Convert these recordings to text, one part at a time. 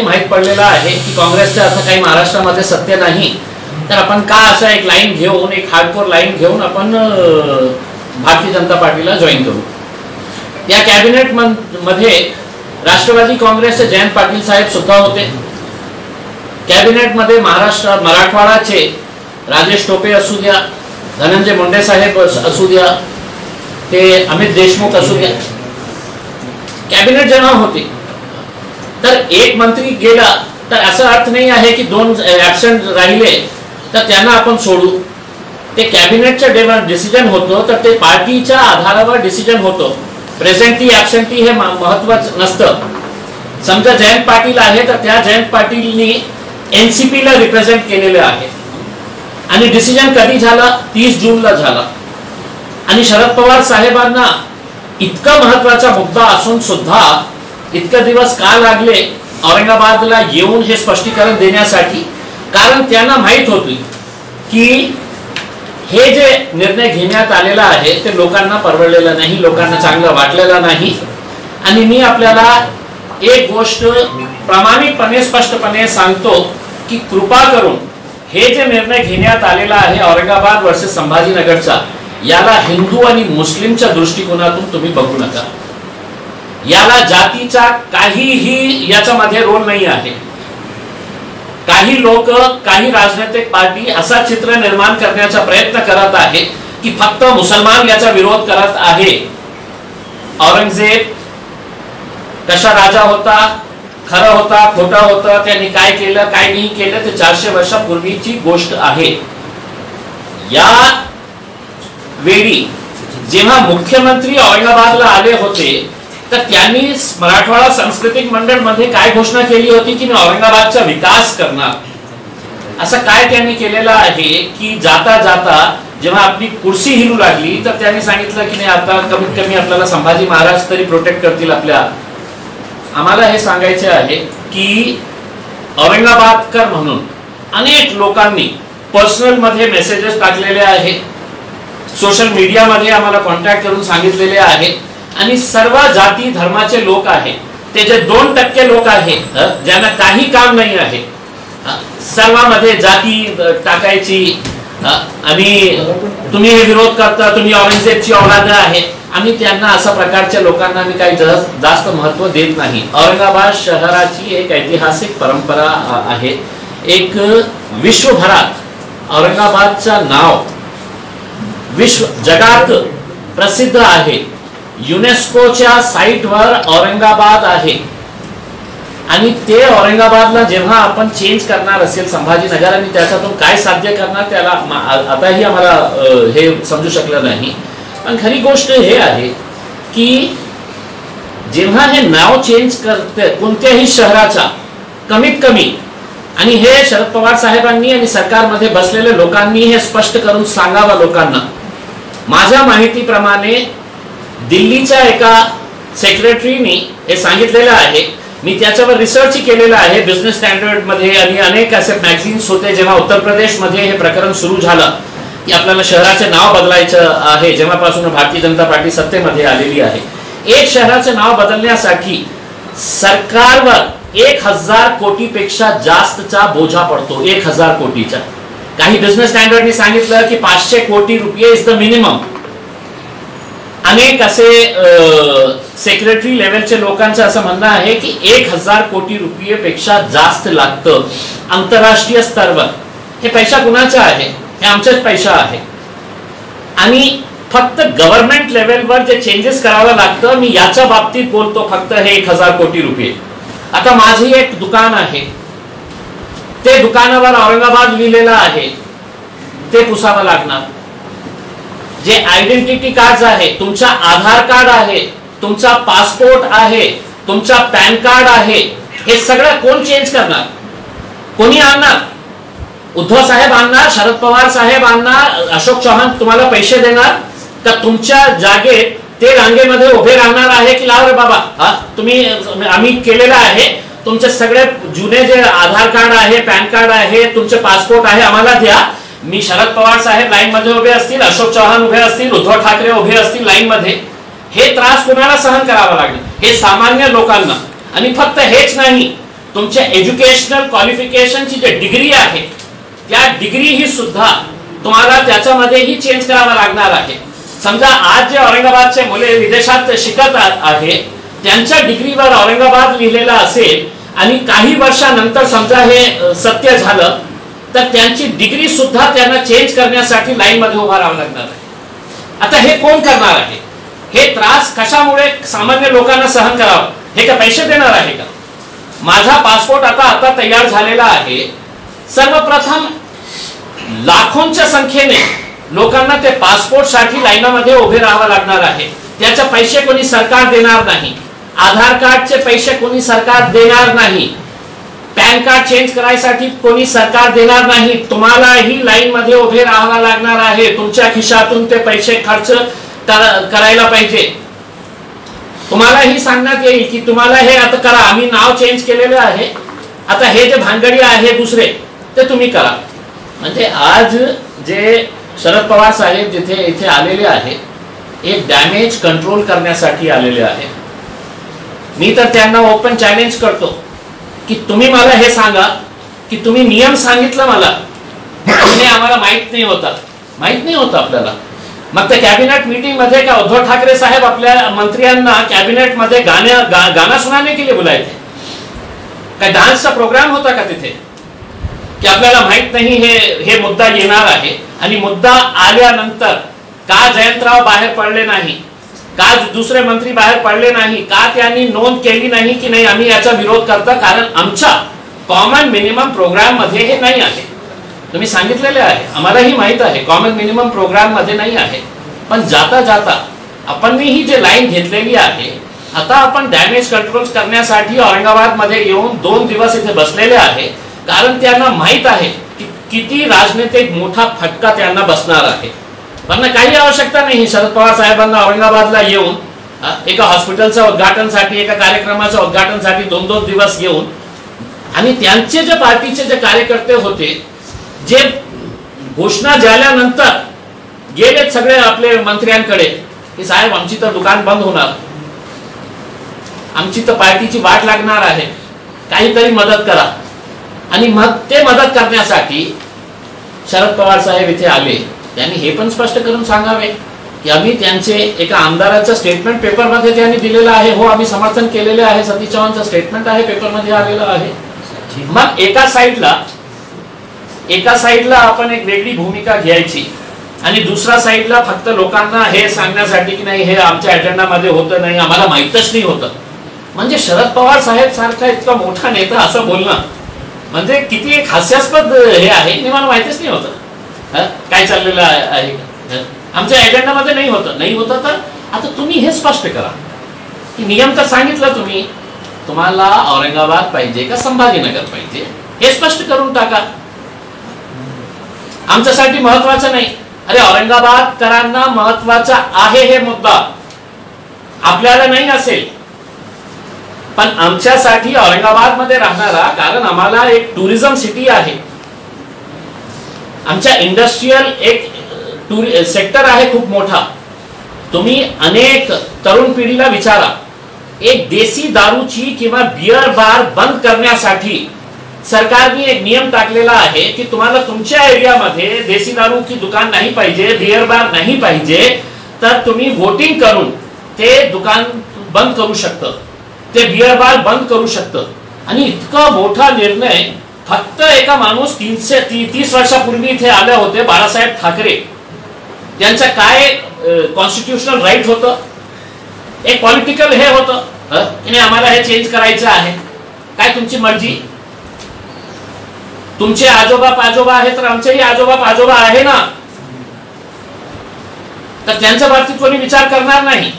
माहित पडलेला आहे की काँग्रेसचं असं काही महाराष्ट्रामध्ये सत्य नाही, तर आपण का असं एक लाईन घेऊन, एक हार्डकोर लाईन घेऊन आपण भारतीय जनता पार्टीला जॉईन करू। या कॅबिनेट मध्ये राष्ट्रवादी काँग्रेसचे जयंत पाटील साहेब सुद्धा होते। कॅबिनेट मध्ये महाराष्ट्र मराठवाडाचे राजेश टोपे असू द्या, धनंजय मुंडे साहेब असू द्या, ते अमित देशमुख असू द्या, कॅबिनेट जेव्हा होते तर एक मंत्री गेला तर असा अर्थ नाही आहे की दोन ऍब्सेंट राहिले तर त्यांना आपण सोडू। ते कॅबिनेटचं डिसिजन होतं तर ते पार्टीच्या आधारावर डिसिजन होतं। प्रेझेंटी ऍब्सेंटी हे महत्त्वाचं नसतं। समजा जयंत पाटील आहे तर त्या जयंत पाटीलनी एनसीपी ला रिप्रेझेंट केलेले आहे आणि डिसिजन कधी झाला, 30 जूनला झाला। आणि शरद पवार साहेबांना इतका महत्त्वाचा मुद्दा असून सुद्धा इतके दिवस का लागले औरंगाबादला येऊन हे स्पष्टीकरण देण्यासाठी? कारण त्यांना माहित होती की हे जे निर्णय घेण्यात आलेला आहे ते लोकांना परवडलेला नाही, लोकांना चांगलं वाटलेलं नाही। आणि मी आपल्याला एक गोष्ट प्रामाणिकपणे स्पष्टपणे सांगतो की कृपा करून हे जे निर्णय घेण्यात आलेला आहे औरंगाबाद वर्सेस संभाजीनगरचा, याला हिंदू आणि मुस्लिमच्या दृष्टिकोनातून तुम्ही बघू नका। याला जातीचा काहीही याच्यामध्ये रोल नाही आहे। काही लोक, काही राजनैतिक पार्टी असा चित्र निर्माण करण्याचा प्रयत्न करत आहे की फक्त मुसलमान याचा विरोध करत आहे। औरंगजेब कशा राजा होता, खरं होता, खोटा होता, त्यांनी काय केलं काय नाही केलं ते 400 वर्षापूर्वीची गोष्ट आहे। या वेळी जेव्हा मुख्यमंत्री औरंगाबादला आले होते तर त्यांनी मराठवाडा सांस्कृतिक मंडळ मध्ये काय घोषणा केली होती की मी औरंगाबादचा विकास करणार। असं काय त्यांनी केलेलं आहे की जाता जाता जेव्हा आपली कुर्सी हिलू लागली तर त्यांनी सांगितलं की नाही आता कमीत कमी आपल्याला संभाजी महाराज तरी प्रोटेक्ट करतील आपल्या। आम्हाला हे सांगायचे आहे की औरंगाबादकर म्हणून अनेक लोकांनी पर्सनल मध्ये मेसेजेस टाकलेले आहेत, सोशल मीडिया मध्ये आम्हाला कॉन्टॅक्ट करून सांगितलेले आहे। आणि सर्व जाती धर्माचे लोक आहेत, ते जे 2% लोक आहेत ज्यांना काही काम नाही आहे, सर्वांमध्ये जाती टाकायची आणि तुम्ही हे विरोध करता, तुम्ही औरंगजेबची औलाद आहे, आम्ही त्यांना अशा प्रकारच्या लोकांना मी काही जास्त महत्त्व देत नाही। औरंगाबाद शहराची एक ऐतिहासिक परंपरा आहे। एक विश्वभरात औरंगाबादचं नाव विश्व जगात प्रसिद्ध आहे। युनेस्कोच्या साइटवर औरंगाबाद आहे आणि ते औरंगाबादला जेव्हा आपण चेंज करणार असेल संभाजीनगर आणि त्याच्यातून काय साध्य करणार त्याला आताही आम्हाला हे समजू शकलं नाही। पण खरी गोष्ट हे आहे की जेव्हा हे नाव चेंज करते कोणत्याही शहराचा कमीत कमी, आणि हे शरद पवार साहेबांनी आणि सरकारमध्ये बसलेल्या लोकांनी हे स्पष्ट करून सांगावं लोकांना। माझ्या माहितीप्रमाणे दिल्लीच्या एका सेक्रेटरीनी हे सांगितलेलं आहे, मी त्याच्यावर रिसर्च केलेला आहे बिझनेस स्टँडर्ड मध्ये आणि अनेक असे मॅगझिन्स होते। जेव्हा उत्तर प्रदेश मध्ये हे प्रकरण सुरू झालं की आपल्याला शहराचे नाव बदलायचं आहे, जेव्हापासून भारतीय जनता पार्टी सत्तेमध्ये आलेली आहे, एक शहराचे नाव बदलण्यासाठी सरकारवर 1000 कोटीपेक्षा जास्तचा बोजा पडतो, 1000 कोटीचा। काही बिझनेस स्टँडर्डनी सांगितलं की 500 कोटी रुपये इज द मिनिमम। अनेक असे सेक्रेटरी लेवलचे लोकांचं असं म्हणणं आहे की 1000 कोटी रुपयेपेक्षा जास्त लागतं आंतरराष्ट्रीय स्तरावर। हे पैसा कुणाचा आहे? हे आमचाच पैसा आहे। आणि फक्त गव्हर्नमेंट लेवलवर जे चेंजेस करावं लागतं, मी याच्या बाबतीत बोलतो फक्त हे 1000 कोटी रुपये। आता माझे एक दुकान आहे, ते दुकानावर औरंगाबाद लिहिलेलं आहे, ते पुसावं लागणार। जे आयडेंटिटी कार्ड आहे, तुमचा आधार कार्ड आहे, तुमचा पासपोर्ट आहे, तुमचा पॅन कार्ड आहे, हे सगळं कोण चेंज करणार? कोणी आणणार? उद्धव साहेब आणणार, शरद पवार साहेब आणणार, अशोक चव्हाण तुम्हाला पैसे देणार का तुमच्या जागेत ते रांगेमध्ये उभे राहणार आहे की लाव रे बाबा तुम्ही आम्ही केलेलं आहे, तुमचे सगळे जुने जे आधार कार्ड आहे, पॅन कार्ड आहे, तुमचे पासपोर्ट आहे आम्हाला द्या। मी शरद पवार साहेब लाईन मध्ये उभे असतील, अशोक चव्हाण उभे असतील, उद्धव ठाकरे उभे असतील लाईन मध्ये, हे त्रास कुणाला सहन करावा लागेल? हे सामान्य लोकांना। आणि फक्त हेच नाही तुमच्या एज्युकेशनल क्वालिफिकेशनची जी डिग्री आहे त्या डिग्री ही सुद्धा तुम्हाला त्याच्यामध्येही चेंज करावा लागणार आहे. समजा आज जे औरंगाबादचे मुले विदेशात शिकत आहे त्यांच्या डिग्रीवर औरंगाबाद लिहिलेला असेल आणि काही वर्षानंतर समजा हे सत्य झालं तर त्यांची डिग्री सुद्धा त्यांना चेंज करण्यासाठी लाईन मध्ये उभा राहावं लागणार आहे. आता हे कोण करणार आहे? हे त्रास कशामुळे सामान्य लोकांना सहन करावं? हे का पैसे देणार आहे का? माझा पासपोर्ट आता तयार झालेला आहे. सर्वप्रथम लाखोंच्या संख्येने लोकांना ते पासपोर्ट साठी लाईनामध्ये उभे राहावं लागणार आहे. त्याचे पैसे कोणी सरकार देणार नाही. आधार कार्डचे पैसे कोणी सरकार देणार नाही. पॅन कार्ड चेंज करायसाठी कोणी सरकार देणार नाही. तुम्हालाही लाईन मध्ये उभे राहावं लागणार आहे. तुमच्या खिशातून ते पैसे खर्च करायला पाहिजे. तुम्हालाही सांगण्यात येईल की तुम्हाला हे आता करा, आम्ही नाव चेंज केलेलं आहे, आता हे जे भानगडी आहे दुसरे ते तुम्ही करा. म्हणजे आज जे शरद पवार साहेब जिथे इथे आलेले आहे एक डॅमेज कंट्रोल करण्यासाठी आलेले आहे. मी तर त्यांना ओपन चॅलेंज करतो की तुम्ही मला हे सांगा की तुम्ही नियम सांगितलं मला, हे आम्हाला माहित नाही होतं आपल्याला. मग त्या कॅबिनेट मीटिंग मध्ये का उद्धव ठाकरे साहेब आपल्या मंत्र्यांना कॅबिनेट मध्ये गाना सुनाने के लिए बुलायचे? काय डान्सचा प्रोग्राम होता का तिथे? की आपल्याला माहित नाही हे मुद्दा येणार आहे आणि मुद्दा आल्यानंतर का जयंतराव बाहेर पडले नाही, का दुसरे मंत्री बाहेर पडले नाही, का त्यांनी नोंद केली नाही की नाही आम्ही याचा विरोध करतो? कारण आमच्या कॉमन मिनिमम प्रोग्राम मध्ये हे नाही आहे. तुम्ही सांगितलेले आहे, आम्हालाही माहित आहे कॉमन मिनिमम प्रोग्राम मध्ये नाही आहे. पण जाता जाता आपण ही जे लाईन घेतलेली आहे आता आपण डॅमेज कंट्रोल करण्यासाठी औरंगाबाद मध्ये येऊन 2 दिवस इथे बसलेले आहे. कारण त्यांना माहित आहे की किती राजनीतिक मोठा फटका त्यांना बसणार आहे. पण काही आवश्यकता नाही शरद पवार साहेबांना औरंगाबादला येऊन एका हॉस्पिटलच्या उद्घाटनासाठी एका कार्यक्रमाच्या उद्घाटनासाठी 2-2 दिवस येऊन आणि त्यांचे जे पार्टीचे जे कार्यकर्ते होते जे घोषणा झाल्यानंतर गेले सगळे आपले मंत्र्यांकडे की साहेब आमची तर दुकान बंद होणार, आमची तर पार्टीची वाट लागणार आहे, काहीतरी मदत करा. आणि मग ते मदत करण्यासाठी शरद पवार साहेब इथे आले. त्यांनी हे पण स्पष्ट करून सांगावे की आम्ही त्यांचे एका आमदाराचं स्टेटमेंट पेपरमध्ये त्यांनी दिलेलं आहे, हो आम्ही समर्थन केलेले आहे, सतीश चव्हाणचं स्टेटमेंट आहे पेपरमध्ये आलेलं आहे. मग एका साईडला आपण एक वेगळी भूमिका घ्यायची आणि दुसऱ्या साईडला फक्त लोकांना हे सांगण्यासाठी की नाही हे आमच्या अजेंडामध्ये होतं नाही, आम्हाला माहीतच नाही होतं. म्हणजे शरद पवार साहेब सारखा इतका मोठा नेता असं बोलणं म्हणजे किती एक हास्यास्पद हे आहे. मला माहितीच नाही होतं काय चाललेलं आहे. आमच्या अजेंडामध्ये नाही होतं तर आता तुम्ही हे स्पष्ट करा की नियम तर सांगितलं तुम्ही, तुम्हाला औरंगाबाद पाहिजे का संभाजीनगर पाहिजे हे स्पष्ट करून टाका. आमच्यासाठी महत्वाचं नाही. अरे औरंगाबादकरांना महत्वाचा आहे हे मुद्दा, आपल्याला नाही असेल पण आमच्यासाठी औरंगाबाद मध्ये राहणारा, कारण आम्हाला एक टुरिझम सिटी आहे, आमच्या इंडस्ट्रियल एक सेक्टर आहे खूप मोठा. तुम्ही अनेक तरुण पिढीला विचारा, एक देसी दारूची किंवा बियर बार बंद करण्यासाठी सरकारने एक नियम टाकलेला आहे की तुम्हाला तुमच्या एरियामध्ये देसी दारू की दुकान नाही पाहिजे, बियर बार नाही पाहिजे, तर तुम्ही वोटिंग करून ते दुकान बंद करू शकतं, ते बियर बार बंद करू शकतं. आणि इतका मोठा निर्णय फक्त एका माणूस 30 वर्षापूर्वी इथे आले होते बाळासाहेब ठाकरे, त्यांचं काय कॉन्स्टिट्यूशनल राईट होतं, एक पॉलिटिकल हे होतं की आम्हाला हे चेंज करायचं आहे, काय तुमची मर्जी. तुमचे आजोबा पाजोबा आहे तर आमचेही आजोबा पाजोबा आहे ना, तर त्यांच्या बाबतीत कोणी विचार करणार नाही.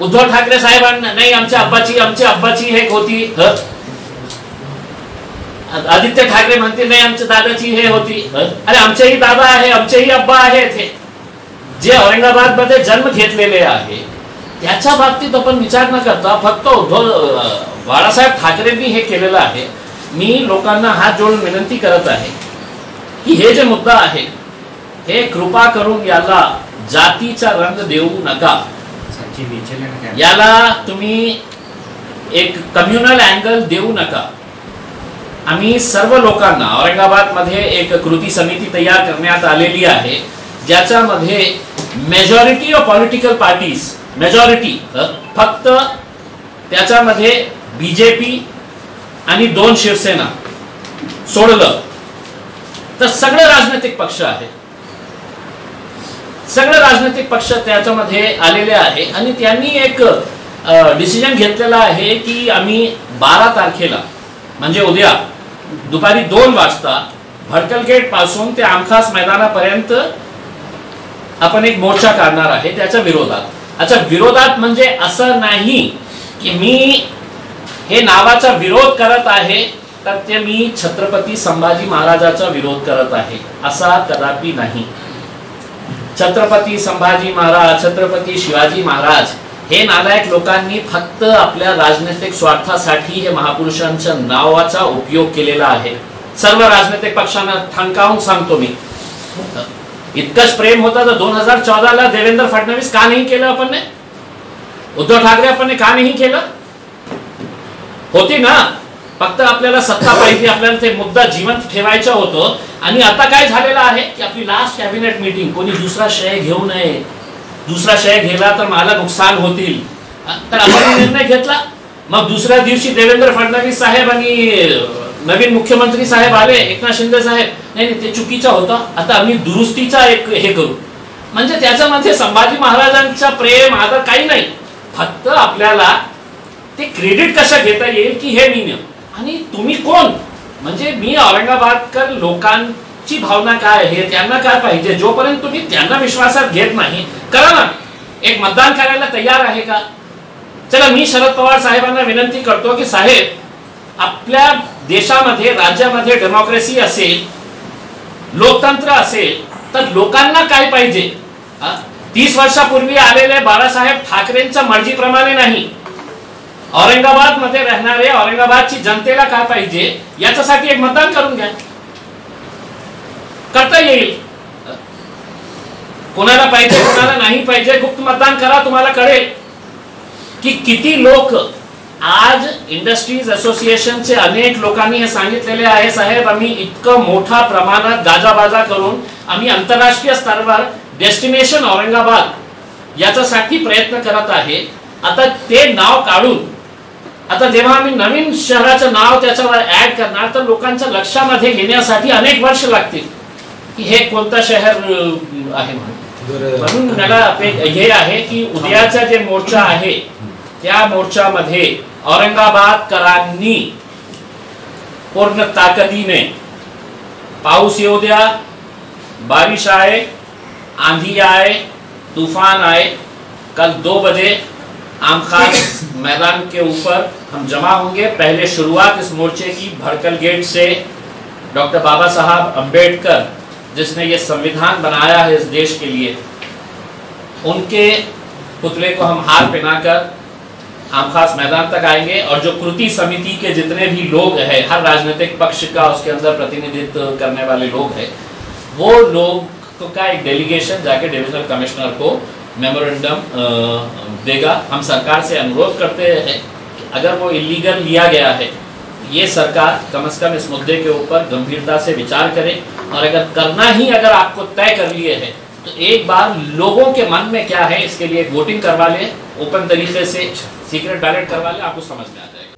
उद्धव ठाकरे साहेबांना नाही आमची आब्बाची हे होती, आदित्य ठाकरे म्हणते नाही आमच्या दादाची हे होती. अरे आमचेही दादा आहे, आमचेही अब्बा आहेत, हे जे औरंगाबाद मध्ये जन्म घेतलेले आहे त्याच्या बाबतीत आपण विचार न करता फक्त बाळासाहेब ठाकरेंनी हे केलेलं आहे. मी लोकांना हात जोडून विनंती करत आहे की हे जे मुद्दा आहे हे कृपा करून याला जातीचा रंग देऊ नका, याला तुम्ही एक कम्युनल अँगल देऊ नका. आम्ही सर्व लोकांना औरंगाबादमध्ये एक कृती समिती तयार करण्यात आलेली आहे, ज्याच्यामध्ये majority of political parties, majority फक्त त्याच्यामध्ये बीजेपी आणि 2 शिवसेना सोडलं तर सगळे राजनैतिक पक्ष आहे, सगळे राजनैतिक पक्ष त्याच्यामध्ये आलेले आहे. आणि त्यांनी एक डिसिजन घेतलेला आहे की आम्ही 12 तारखेला म्हणजे उद्या दुपारी 2 वाजता भडकल गेट पासून ते आमखास मैदानापर्यंत आपण एक मोर्चा काढणार आहे त्याच्या विरोधात. अच्छा, विरोधात म्हणजे असं नाही की मी हे नावाचा विरोध करत आहे तर ते मी छत्रपती संभाजी महाराजाचा विरोध करत आहे, असा कदापि नाही. छत्रपती संभाजी महाराज, छत्रपती शिवाजी महाराज हे नालायक लोकांनी फक्त आपल्या राजनैतिक स्वार्थासाठी हे महापुरुषांच्या नावाचा उपयोग केलेला आहे. सर्व राजनैतिक पक्षांना ठणकावून सांगतो मी, इतकंच प्रेम होतं तर 2014ला देवेंद्र फडणवीस का नाही केलं आपण ने? उद्धव ठाकरे आपण का नाही केलं? होती ना, फक्त आपल्याला सत्ता पाहिजे, आपल्याला ते मुद्दा जिवंत ठेवायचं होतं. आणि आता काय झालेलं आहे की आपली लास्ट कॅबिनेट मीटिंग, कोणी दुसरा शय घेऊ नये, दुसरा शय घेला तर मला नुकसान होतील, तर आपण निर्णय घेतला. मग दुसऱ्या दिवशी देवेंद्र फडणवीस साहेब आणि नवीन मुख्यमंत्री साहेब आले, एकनाथ शिंदे साहेब, नाही ते चुकीचं होतं, आता आम्ही दुरुस्तीचा एक हे करू. म्हणजे त्याच्यामध्ये संभाजी महाराजांचा प्रेम आदर काही नाही, फक्त आपल्याला ते क्रेडिट कसं घेता येईल की हे नियम. आणि तुम्ही कोण? म्हणजे मी औरंगाबादकर लोकांची भावना काय आहे, त्यांना काय पाहिजे, जोपर्यंत तुम्ही त्यांना विश्वासात घेत नाही, करा ना, एक मतदान करायला तयार आहे का? चला, मी शरद पवार साहेबांना विनंती करतो की साहेब, आपल्या देशामध्ये, राज्यामध्ये डेमोक्रेसी असेल, लोकतंत्र असेल तर लोकांना काय पाहिजे? 30 वर्षापूर्वी आलेले बाळासाहेब ठाकरेंच्या मर्जीप्रमाणे नाही, औरंगाबाद मध्ये राहणारे औरंगाबादची जनतेला काय पाहिजे याच्यासाठी एक मतदान करून घ्या, करता येईल. कोणाला पाहिजे कोणाला नाही पाहिजे गुप्त मतदान करा, तुम्हाला कळेल की किती लोक. आज इंडस्ट्रीज असोसिएशनचे अनेक लोकांनी हे सांगितलेले आहे, साहेब आम्ही इतकं मोठ्या प्रमाणात गाजाबाजा करून आम्ही आंतरराष्ट्रीय स्तरावर डेस्टिनेशन औरंगाबाद याच्यासाठी प्रयत्न करत आहे. आता ते नाव काढून, आता जेव्हा आम्ही नवीन शहराचं नाव त्याच्यावर ऍड करणार तर लोकांच्या लक्षामध्ये घेण्यासाठी अनेक वर्ष लागतील की हे कोणतं शहर आहे म्हणून. मला हे आहे की उद्याचा जे मोर्चा आहे त्या मोर्चामध्ये औरंगाबादकरांनी पूर्ण ताकदीने, पाऊस येऊ द्या, बारिश आए, आंधी आए, तूफान आए, कल 2 बजे आमखास मैदान के ऊपर हम जमा होंगे. पहले शुरुआत इस मोर्चे की भड़कल गेट से डॉक्टर बाबा साहब अंबेडकर, जिसने ये संविधान बनाया है इस देश के लिए, उनके पुतले को हम हार पहनाकर आमखास मैदान तक आएंगे. और जो कृति समिति के जितने भी लोग हैं, हर राजनीतिक पक्ष का उसके अंदर प्रतिनिधित्व करने वाले लोग हैं, वो लोग का एक डेलीगेशन जाके डिविजनल कमिश्नर को मेमोरेंडम देगा. हम सरकार से अनुरोध करते हैं कि अगर वो इलीगल लिया गया है, ये सरकार कम से कम इस मुद्दे के ऊपर गंभीरता से विचार करे. और अगर करना ही अगर आपको तय कर लिए है तो एक बार लोगों के मन में क्या है इसके लिए वोटिंग करवा ले, ओपन तरीके से सीक्रेट बैलेट करवा ले, आपको समझ में आ जाएगा.